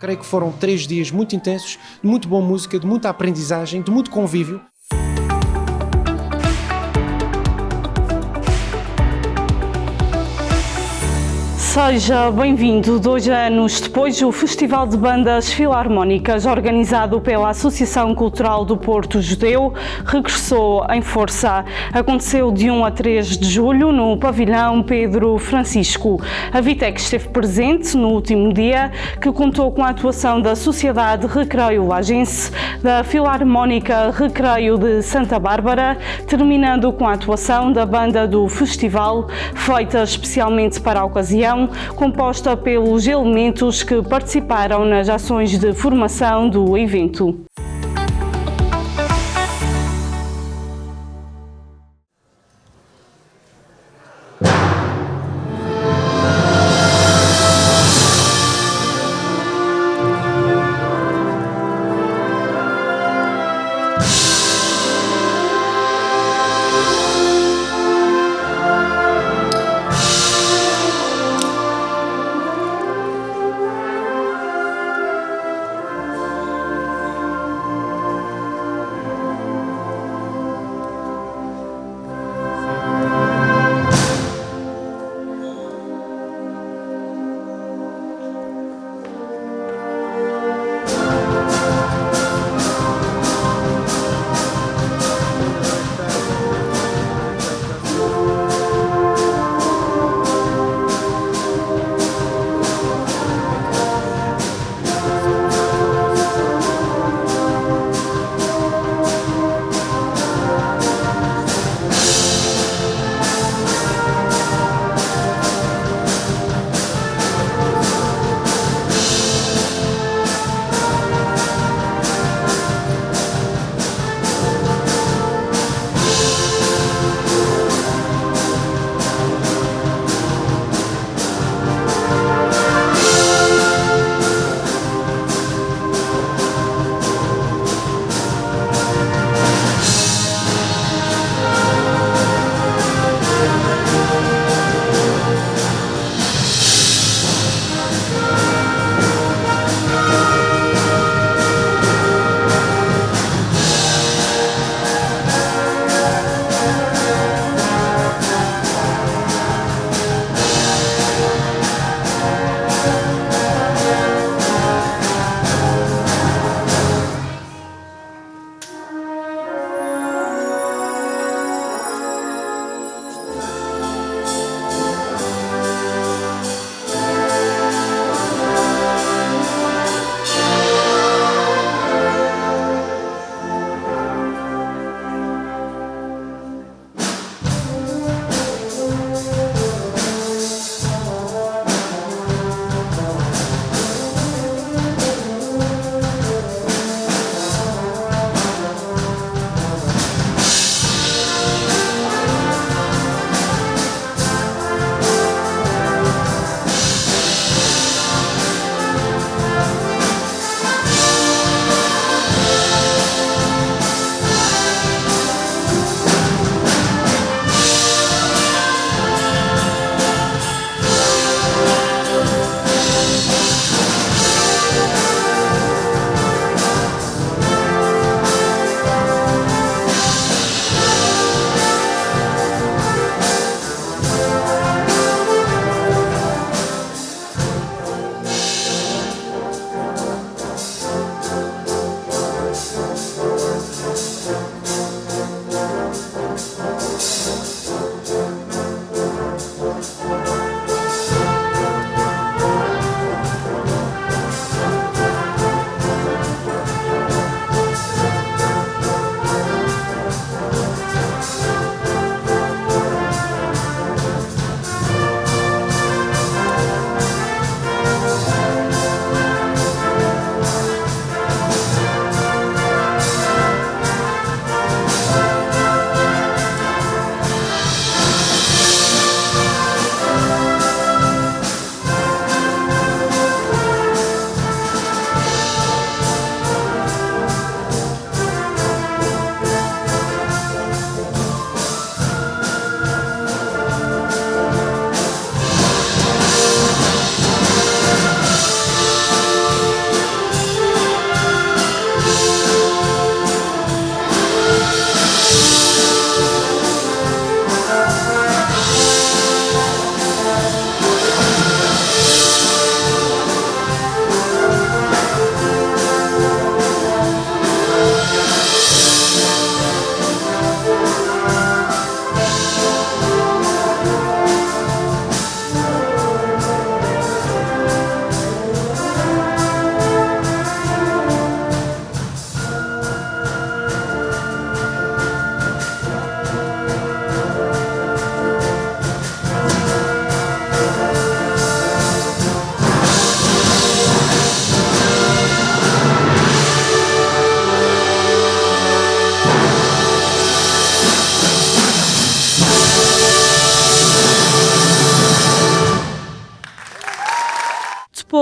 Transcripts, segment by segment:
Creio que foram 3 dias muito intensos, de muito boa música, de muita aprendizagem, de muito convívio. Seja bem-vindo. 2 anos depois, o Festival de Bandas Filarmónicas, organizado pela Associação Cultural do Porto Judeu, regressou em força. Aconteceu de 1 a 3 de julho no pavilhão Pedro Francisco. A Vitec esteve presente no último dia, que contou com a atuação da Sociedade Recreio Lagense, da Filarmónica Recreio de Santa Bárbara, terminando com a atuação da banda do festival, feita especialmente para a ocasião, composta pelos elementos que participaram nas ações de formação do evento.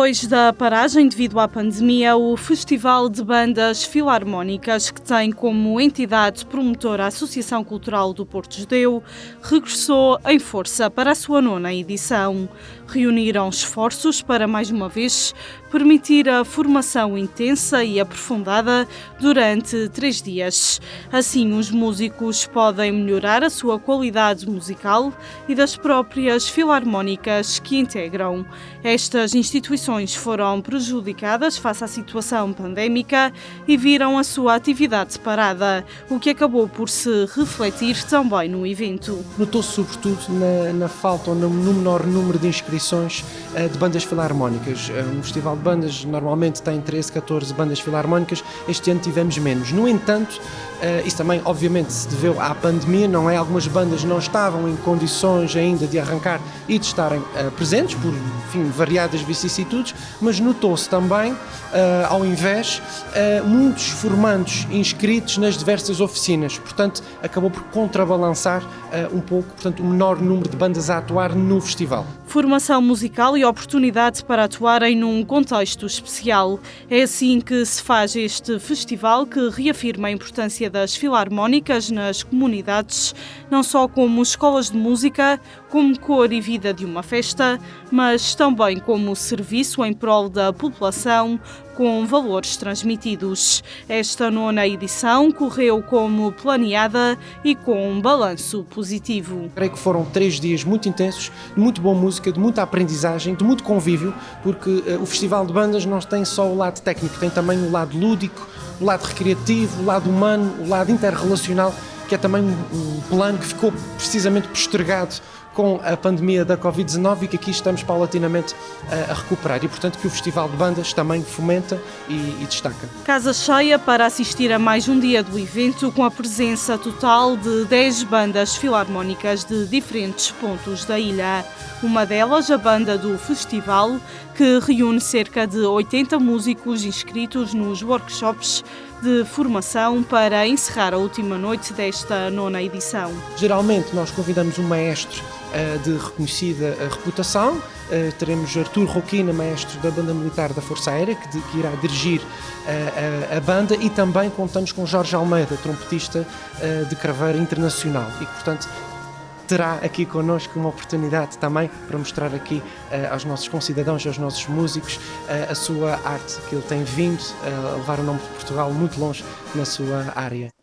Depois da paragem devido à pandemia, o Festival de Bandas Filarmónicas, que tem como entidade promotora a Associação Cultural do Porto Judeu, regressou em força para a sua 9ª edição. Reuniram esforços para, mais uma vez, permitir a formação intensa e aprofundada durante 3 dias. Assim, os músicos podem melhorar a sua qualidade musical e das próprias filarmónicas que integram. Estas instituições foram prejudicadas face à situação pandémica e viram a sua atividade parada, o que acabou por se refletir também no evento. Notou-se sobretudo na falta ou no menor número de inscrições de bandas filarmónicas. Um festival de bandas normalmente tem 13, 14 bandas filarmónicas, este ano tivemos menos. No entanto, isso também obviamente se deveu à pandemia, não é? Algumas bandas não estavam em condições ainda de arrancar e de estarem presentes por, enfim, variadas vicissitudes, mas notou-se também, ao invés, muitos formandos inscritos nas diversas oficinas, portanto acabou por contrabalançar um pouco, portanto, o menor número de bandas a atuar no festival. Formação musical e oportunidade para atuarem num contexto especial. É assim que se faz este festival, que reafirma a importância das filarmónicas nas comunidades, não só como escolas de música, como cor e vida de uma festa, mas também como serviço em prol da população, com valores transmitidos. Esta 9ª edição correu como planeada e com um balanço positivo. Creio que foram 3 dias muito intensos, de muito boa música, de muita aprendizagem, de muito convívio, porque o Festival de Bandas não tem só o lado técnico, tem também o lado lúdico, o lado recreativo, o lado humano, o lado interrelacional, que é também um plano que ficou precisamente postergado com a pandemia da Covid-19 e que aqui estamos paulatinamente a recuperar e, portanto, que o Festival de Bandas também fomenta e destaca. Casa cheia para assistir a mais um dia do evento, com a presença total de 10 bandas filarmónicas de diferentes pontos da ilha. Uma delas, a banda do festival, que reúne cerca de 80 músicos inscritos nos workshops de formação para encerrar a última noite desta 9ª edição. Geralmente nós convidamos um maestro de reconhecida reputação. Teremos Artur Roquina, maestro da Banda Militar da Força Aérea, que irá dirigir a banda, e também contamos com Jorge Almeida, trompetista de Craveira Internacional, e que, portanto, terá aqui connosco uma oportunidade também para mostrar aqui aos nossos concidadãos, aos nossos músicos, a sua arte, que ele tem vindo a levar o nome de Portugal muito longe na sua área.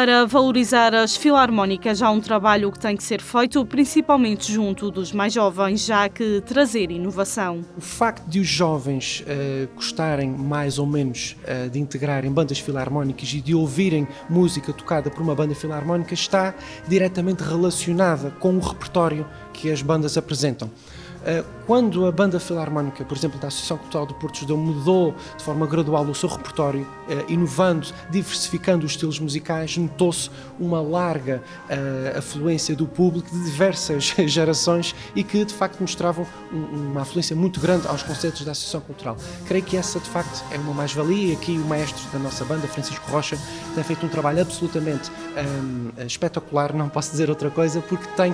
Para valorizar as filarmónicas há um trabalho que tem que ser feito, principalmente junto dos mais jovens, já que trazer inovação. O facto de os jovens gostarem mais ou menos de integrarem bandas filarmónicas e de ouvirem música tocada por uma banda filarmónica está diretamente relacionada com o repertório que as bandas apresentam. Quando a banda filarmónica, por exemplo, da Associação Cultural do Porto Judeu, mudou de forma gradual o seu repertório, inovando, diversificando os estilos musicais, notou-se uma larga afluência do público de diversas gerações e que, de facto, mostravam uma afluência muito grande aos concertos da Associação Cultural. Creio que essa, de facto, é uma mais-valia e aqui o maestro da nossa banda, Francisco Rocha, tem feito um trabalho absolutamente espetacular, não posso dizer outra coisa, porque tem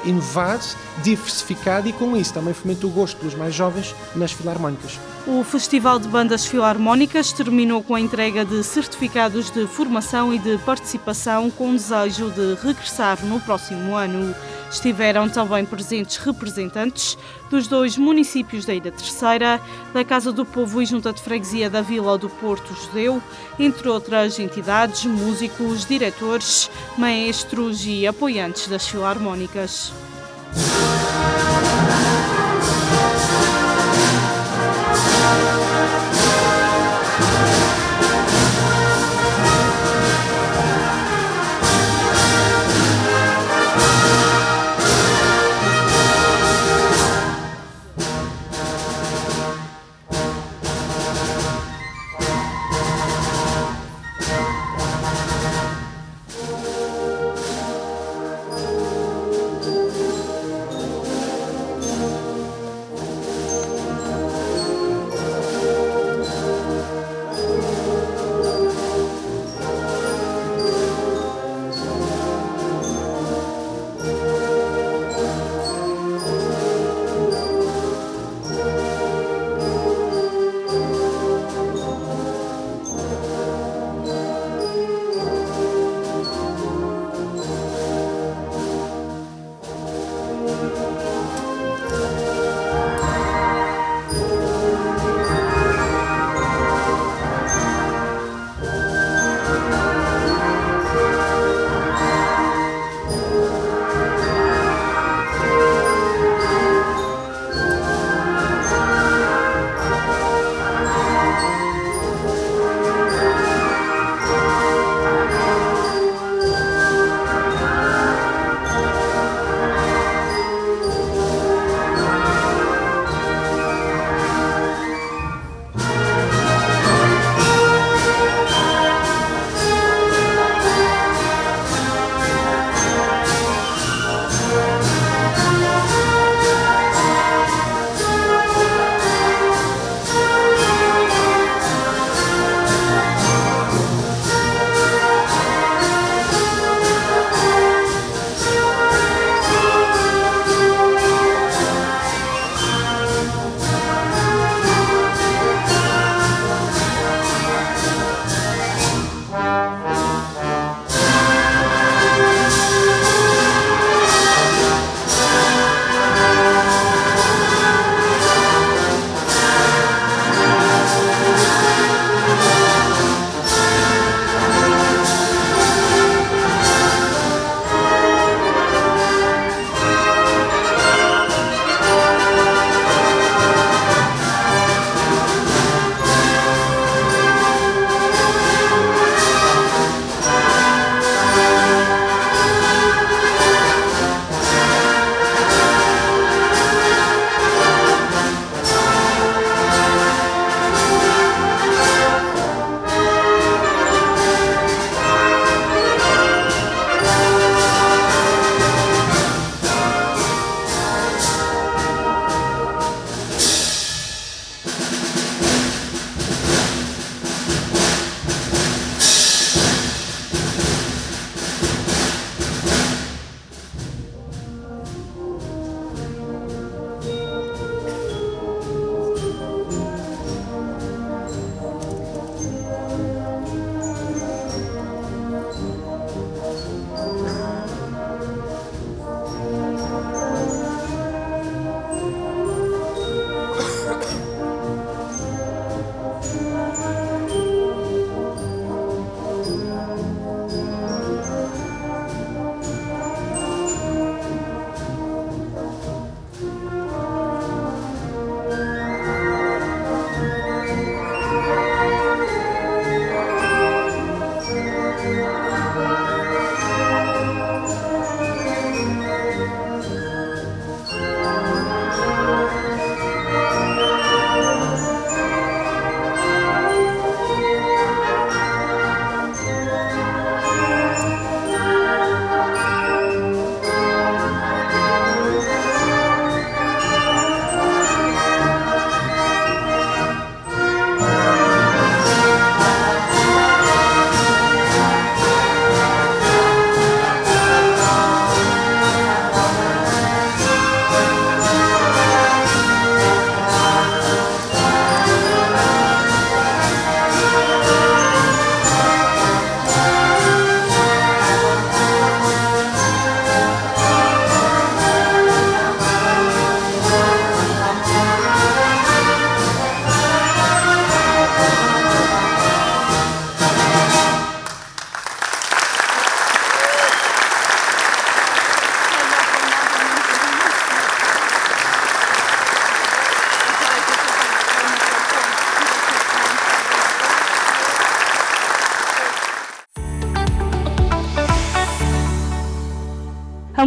inovado, diversificado e com isso também fomenta o gosto dos mais jovens nas filarmónicas. O Festival de Bandas Filarmónicas terminou com a entrega de certificados de formação e de participação com desejo de regressar no próximo ano. Estiveram também presentes representantes dos 2 municípios da Ilha Terceira, da Casa do Povo e Junta de Freguesia da Vila do Porto Judeu, entre outras entidades, músicos, diretores, maestros e apoiantes das filarmónicas.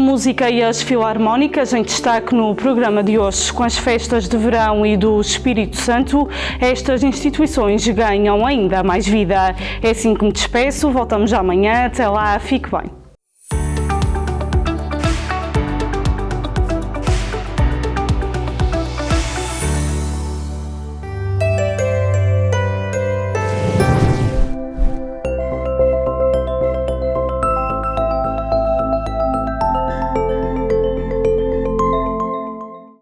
música e as filarmónicas em destaque no programa de hoje. Com as festas de verão e do Espírito Santo, estas instituições ganham ainda mais vida. É assim que me despeço, voltamos amanhã, até lá, fique bem.